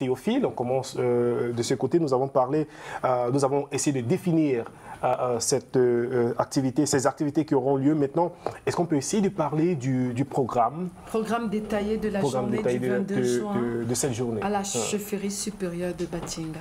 Théophile, on commence de ce côté. Nous avons parlé, nous avons essayé de définir cette activité, ces activités qui auront lieu maintenant. Est-ce qu'on peut essayer de parler du programme? Programme détaillé de la journée du 22 juin de cette journée. À la chefferie supérieure de Batinga.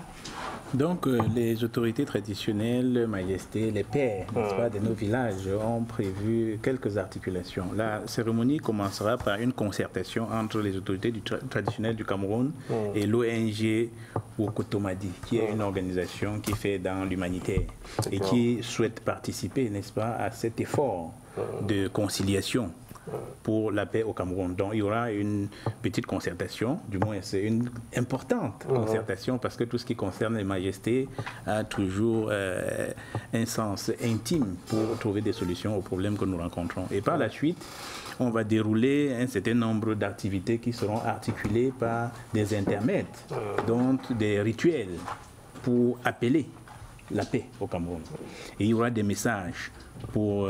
Donc, les autorités traditionnelles, Majesté, les pères, n'est-ce pas, de nos villages ont prévu quelques articulations. La cérémonie commencera par une concertation entre les autorités traditionnelles du Cameroun et l'ONG Wokotomadi, qui est une organisation qui fait dans l'humanitaire et qui souhaite participer, n'est-ce pas, à cet effort de conciliation pour la paix au Cameroun. Donc il y aura une petite concertation, du moins c'est une importante concertation, parce que tout ce qui concerne les majestés a toujours un sens intime pour trouver des solutions aux problèmes que nous rencontrons. Et par la suite, on va dérouler un certain nombre d'activités qui seront articulées par des intermèdes, donc des rituels pour appeler la paix au Cameroun. Et il y aura des messages pour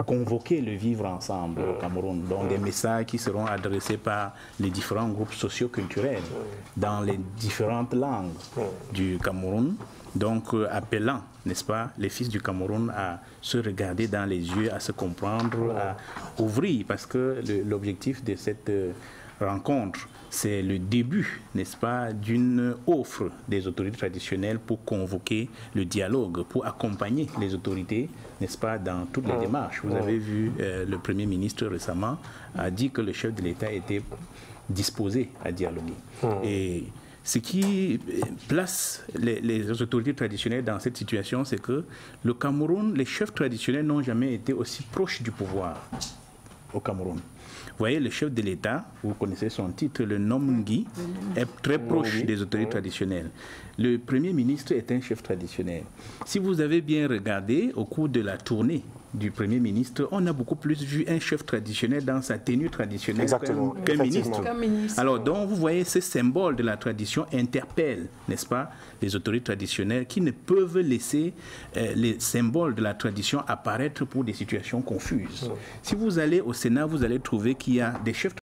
convoquer le vivre ensemble au Cameroun, donc des messages qui seront adressés par les différents groupes socio-culturels dans les différentes langues du Cameroun, donc appelant, n'est-ce pas, les fils du Cameroun à se regarder dans les yeux, à se comprendre, à ouvrir, parce que l'objectif de cette rencontre, c'est le début, n'est-ce pas, d'une offre des autorités traditionnelles pour convoquer le dialogue, pour accompagner les autorités, n'est-ce pas, dans toutes les démarches. Vous avez vu, le Premier ministre récemment a dit que le chef de l'État était disposé à dialoguer. Et ce qui place les autorités traditionnelles dans cette situation, c'est que le Cameroun, les chefs traditionnels n'ont jamais été aussi proches du pouvoir au Cameroun. Vous voyez, le chef de l'État, vous connaissez son titre, le Nomngi, est très proche des autorités traditionnelles. Le Premier ministre est un chef traditionnel. Si vous avez bien regardé, au cours de la tournée du Premier ministre, on a beaucoup plus vu un chef traditionnel dans sa tenue traditionnelle qu'un ministre. Alors, donc, vous voyez, ce symbole de la tradition interpelle, n'est-ce pas, les autorités traditionnelles qui ne peuvent laisser les symboles de la tradition apparaître pour des situations confuses. Si vous allez au Sénat, vous allez trouver qu'il y a des chefs